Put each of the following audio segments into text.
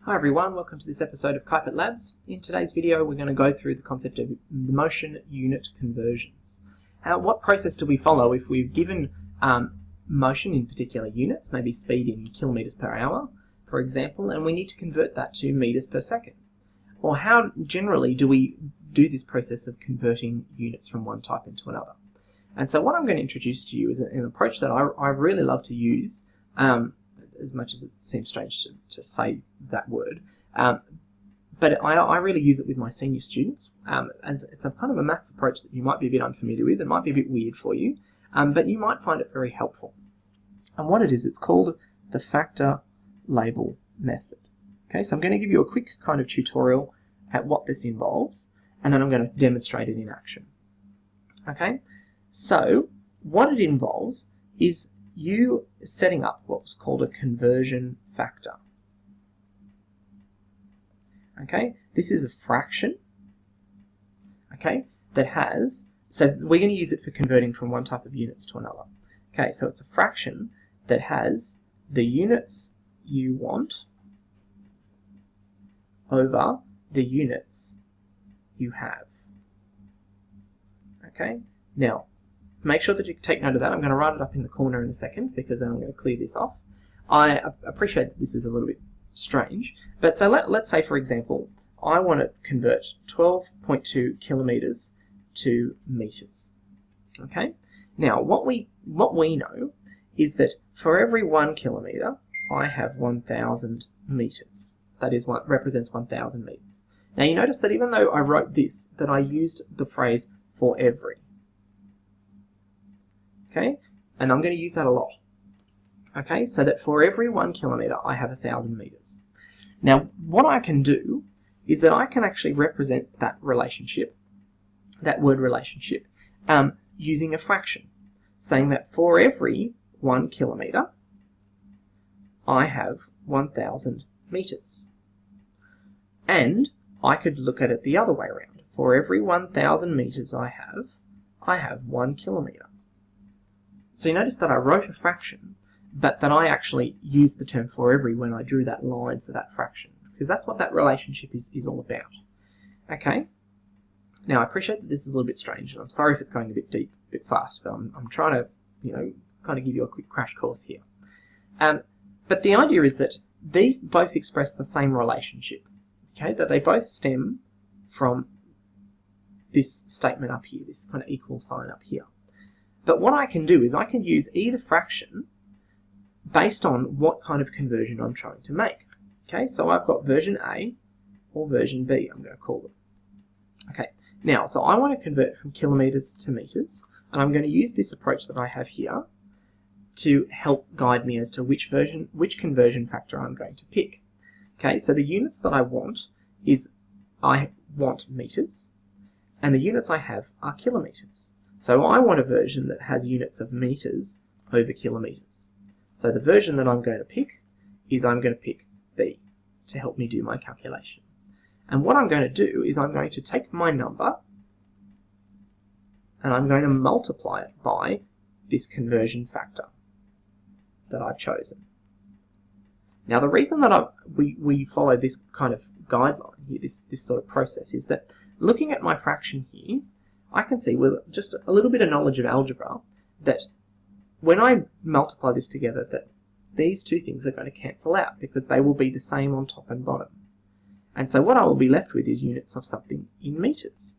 Hi everyone, welcome to this episode of Keipert Labs. In today's video we're going to go through the concept of motion unit conversions. What process do we follow if we've given motion in particular units, maybe speed in kilometers per hour, for example, and we need to convert that to meters per second? Or how generally do we do this process of converting units from one type into another? And so what I'm going to introduce to you is an approach that I really love to use, as much as it seems strange to say that word, but I really use it with my senior students. As it's a kind of a maths approach that you might be a bit unfamiliar with. It might be a bit weird for you, but you might find it very helpful. And what it is, it's called the factor label method. Okay, so I'm going to give you a quick kind of tutorial at what this involves, and then I'm going to demonstrate it in action. Okay, so what it involves is you setting up what's called a conversion factor. Okay, this is a fraction, okay, that has, so we're going to use it for converting from one type of units to another. Okay, so it's a fraction that has the units you want over the units you have. Okay, now make sure that you take note of that. I'm going to write it up in the corner in a second because then I'm going to clear this off. I appreciate that this is a little bit strange, but so let's say, for example, I want to convert 12.2 kilometers to meters. Okay, now what we know is that for every 1 kilometer I have 1,000 meters. That is what represents 1,000 meters. Now you notice that even though I wrote this, that I used the phrase for every. Okay, and I'm going to use that a lot. Okay, so that for every 1 kilometer I have 1,000 meters. Now what I can do is that I can actually represent that relationship, that word relationship, using a fraction, saying that for every 1 kilometer I have 1,000 meters. And I could look at it the other way around. For every 1,000 meters I have 1 kilometer. So you notice that I wrote a fraction, but that I actually used the term for every when I drew that line for that fraction, because that's what that relationship is all about. Okay? Now I appreciate that this is a little bit strange, and I'm sorry if it's going a bit deep, a bit fast, but I'm trying to, kind of give you a quick crash course here. But the idea is that these both express the same relationship, okay? That they both stem from this statement up here, this kind of equal sign up here. But what I can do is I can use either fraction based on what kind of conversion I'm trying to make. Okay, so I've got version A or version B, I'm going to call them. Okay, now, so I want to convert from kilometers to meters, and I'm going to use this approach that I have here to help guide me as to which conversion factor I'm going to pick. Okay, so the units that I want is, I want meters, and the units I have are kilometers. So I want a version that has units of meters over kilometers. So the version that I'm going to pick is I'm going to pick B to help me do my calculation. And what I'm going to do is I'm going to take my number and I'm going to multiply it by this conversion factor that I've chosen. Now the reason that we follow this kind of guideline here, this sort of process, is that looking at my fraction here, I can see with just a little bit of knowledge of algebra that when I multiply this together, that these two things are going to cancel out because they will be the same on top and bottom. And so what I will be left with is units of something in meters.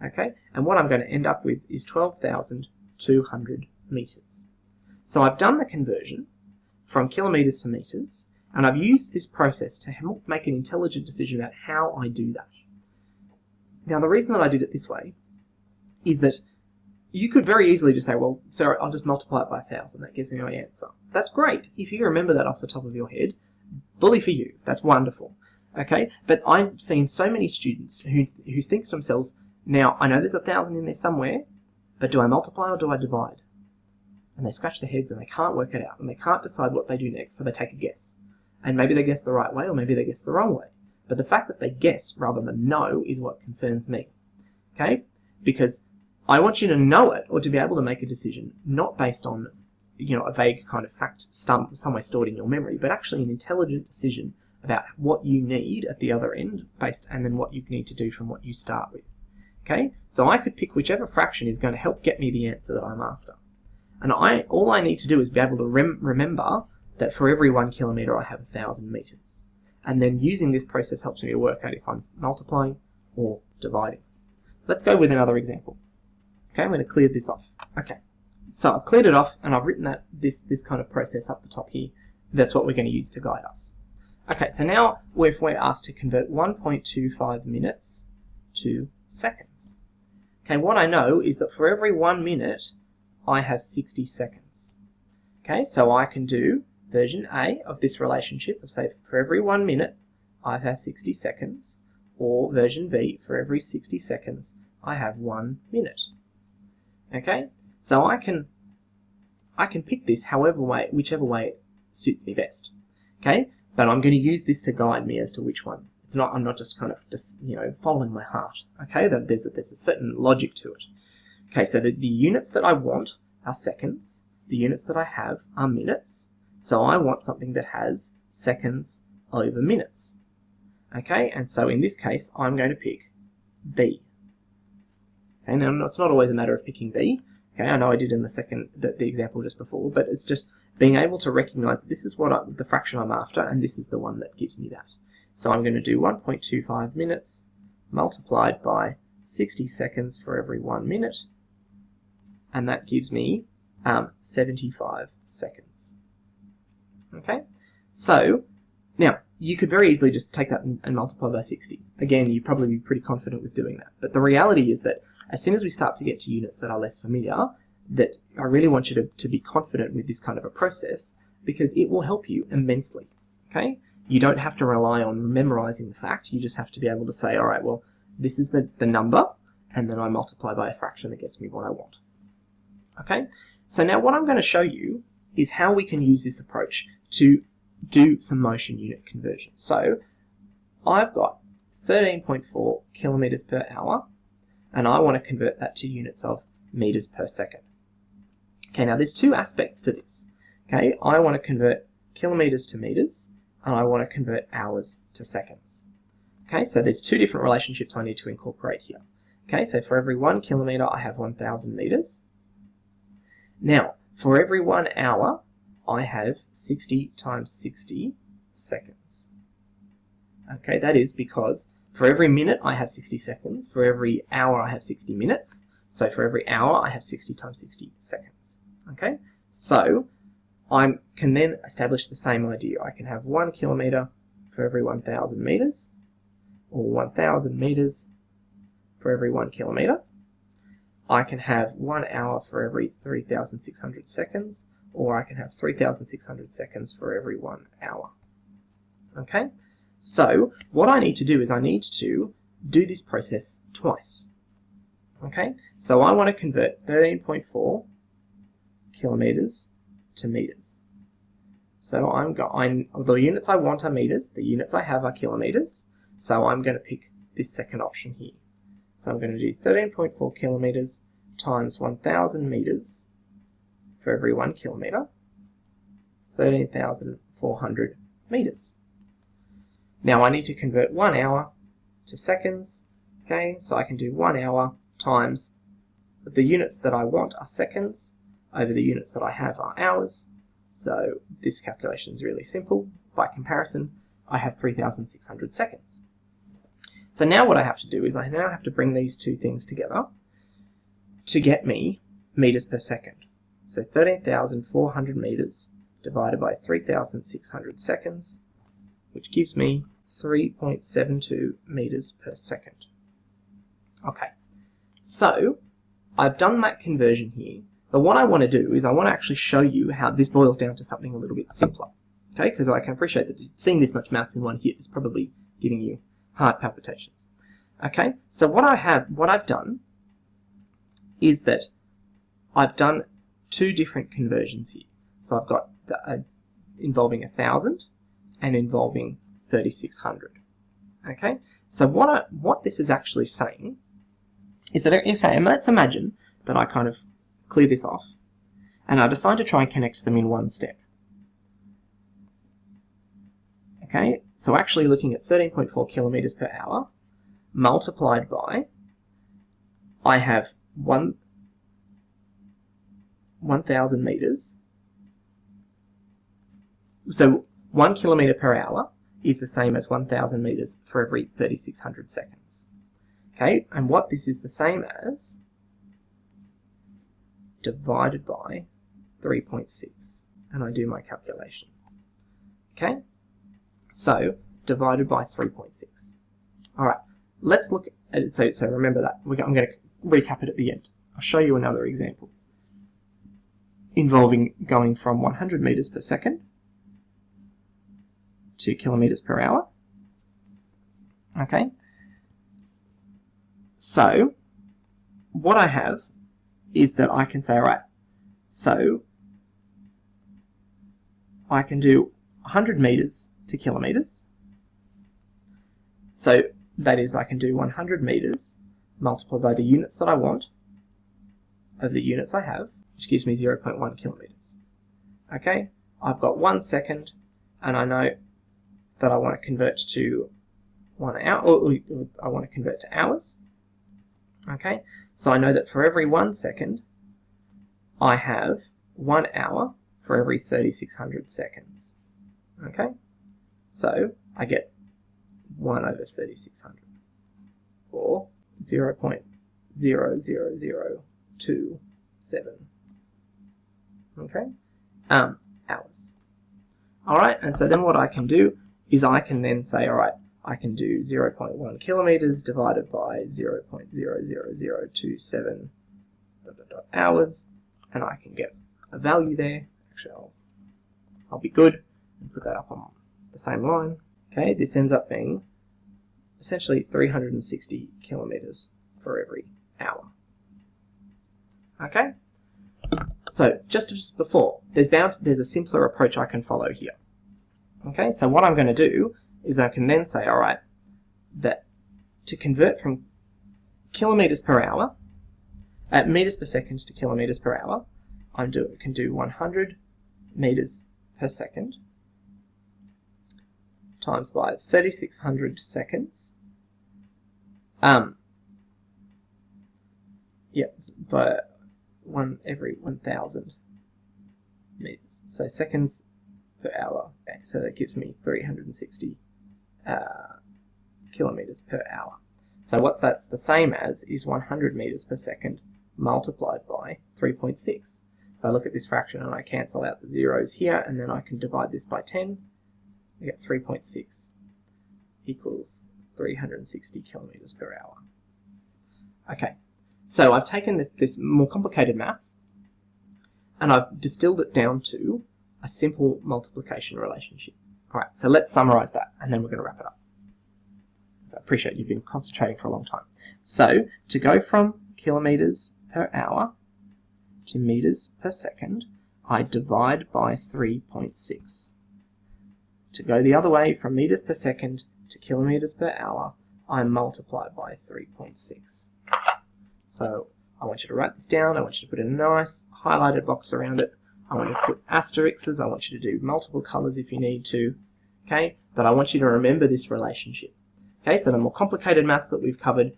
Okay, and what I'm going to end up with is 12,200 meters. So I've done the conversion from kilometers to meters, and I've used this process to help make an intelligent decision about how I do that. Now the reason that I did it this way is that you could very easily just say, well, so I'll just multiply it by 1,000. That gives me my answer. That's great. If you remember that off the top of your head, bully for you. That's wonderful. Okay, but I've seen so many students who think to themselves, now I know there's 1,000 in there somewhere, but do I multiply or do I divide? And they scratch their heads and they can't work it out, and they can't decide what they do next, so they take a guess. And maybe they guess the right way, or maybe they guess the wrong way. But the fact that they guess rather than know is what concerns me. Okay, because I want you to know it, or to be able to make a decision, not based on a vague kind of fact somewhere stored in your memory, but actually an intelligent decision about what you need at the other end, and then what you need to do from what you start with. Okay, so I could pick whichever fraction is going to help get me the answer that I'm after. And all I need to do is be able to remember that for every 1 kilometre I have 1,000 metres. And then using this process helps me to work out if I'm multiplying or dividing. Let's go with another example. Okay, I'm going to clear this off. Okay, so I've cleared it off and I've written this kind of process up the top here. That's what we're going to use to guide us. Okay, so now we're asked to convert 1.25 minutes to seconds. Okay, what I know is that for every 1 minute, I have 60 seconds. Okay, so I can do version A of this relationship of, say, for every 1 minute, I have 60 seconds, or version B, for every 60 seconds, I have 1 minute. Okay, so I can pick this whichever way it suits me best. Okay, but I'm going to use this to guide me as to which one. I'm not just kind of following my heart. Okay, there's a certain logic to it. Okay, so the units that I want are seconds. The units that I have are minutes. So I want something that has seconds over minutes. Okay, and so in this case, I'm going to pick B. Okay, now it's not always a matter of picking B. Okay, I know I did in the example just before, but it's just being able to recognize that this is the fraction I'm after, and this is the one that gives me that. So I'm going to do 1.25 minutes multiplied by 60 seconds for every 1 minute, and that gives me 75 seconds. Okay, so now you could very easily just take that and multiply by 60. Again, you'd probably be pretty confident with doing that. But the reality is that as soon as we start to get to units that are less familiar, that I really want you to be confident with this kind of a process, because it will help you immensely. Okay, you don't have to rely on memorizing the fact. You just have to be able to say, all right, well, this is the number, and then I multiply by a fraction that gets me what I want. Okay, so now what I'm going to show you is how we can use this approach to do some motion unit conversion. So I've got 13.4 kilometers per hour, and I want to convert that to units of meters per second. Okay, now there's two aspects to this. Okay, I want to convert kilometers to meters, and I want to convert hours to seconds. Okay, so there's two different relationships I need to incorporate here. Okay, so for every 1 kilometer, I have 1,000 meters. Now, for every 1 hour, I have 60 times 60 seconds. Okay, that is because for every minute I have 60 seconds, for every hour I have 60 minutes, so for every hour I have 60 times 60 seconds. Okay, so I can then establish the same idea. I can have 1 kilometer for every 1,000 meters, or 1,000 meters for every 1 kilometer. I can have 1 hour for every 3,600 seconds, or I can have 3,600 seconds for every 1 hour. Okay, so what I need to do is I need to do this process twice. Okay, so I want to convert 13.4 kilometers to meters. So the units I want are meters, the units I have are kilometers, so I'm going to pick this second option here. So I'm going to do 13.4 kilometers times 1,000 meters for every 1 kilometer, 13,400 meters. Now I need to convert 1 hour to seconds. Okay, so I can do 1 hour times the units that I want are seconds over the units that I have are hours. So this calculation is really simple. By comparison, I have 3,600 seconds. So now what I have to do is I now have to bring these two things together to get me meters per second. So 13,400 meters divided by 3,600 seconds, which gives me 3.72 meters per second. Okay, so I've done that conversion here, but what I want to do is I want to actually show you how this boils down to something a little bit simpler. Okay, because I can appreciate that seeing this much maths in one hit is probably giving you heart palpitations. Okay, so what I've done is that I've done two different conversions here. So I've got involving 1,000 and involving 3,600. Okay, so what this is actually saying is that, okay, and let's imagine that I kind of clear this off and I decide to try and connect them in one step. Okay, So actually looking at 13.4 kilometers per hour multiplied by, I have 1,000 meters. So 1 kilometer per hour is the same as 1,000 meters for every 3,600 seconds. Okay, and what this is the same as divided by 3.6, and I do my calculation. Okay, so divided by 3.6. All right, let's look at it. So remember that. I'm going to recap it at the end. I'll show you another example involving going from 100 meters per second to kilometers per hour. Okay, so what I have is that I can say, all right, so I can do 100 meters to kilometers. So that is, I can do 100 meters multiplied by the units that I want of the units I have, which gives me 0.1 kilometers. Okay, I've got 1 second, and I know that I want to convert to 1 hour, or I want to convert to hours. Okay, so I know that for every 1 second, I have 1 hour for every 3,600 seconds. Okay, so I get 1 over 3,600, or 0.00027. Okay, hours. All right, and so then what I can do is I can then say, all right, I can do 0.1 kilometers divided by 0.00027 hours, and I can get a value there. Actually, I'll be good and put that up on the same line. Okay, this ends up being essentially 360 kilometers for every hour. Okay, so just as before, there's a simpler approach I can follow here. Okay, so what I'm going to do is I can then say, all right, that to convert from kilometers per hour, meters per second to kilometers per hour, I can do 100 meters per second times by 3,600 seconds. By every 1,000 meters. So seconds per hour. Okay, so that gives me 360 kilometers per hour. So what that's the same as is 100 meters per second multiplied by 3.6. If I look at this fraction and I cancel out the zeros here, and then I can divide this by 10, I get 3.6 equals 360 kilometers per hour. Okay, so I've taken this more complicated maths and I've distilled it down to a simple multiplication relationship. Alright, so let's summarize that and then we're going to wrap it up. So I appreciate you've been concentrating for a long time. So to go from kilometers per hour to meters per second, I divide by 3.6. To go the other way from meters per second to kilometers per hour, I multiply by 3.6. So I want you to write this down. I want you to put a nice highlighted box around it. I want you to put asterisks. I want you to do multiple colors if you need to. Okay, but I want you to remember this relationship. Okay, so the more complicated maths that we've covered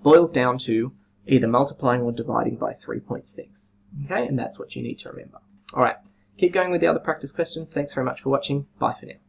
boils down to either multiplying or dividing by 3.6. Okay, and that's what you need to remember. All right, keep going with the other practice questions. Thanks very much for watching. Bye for now.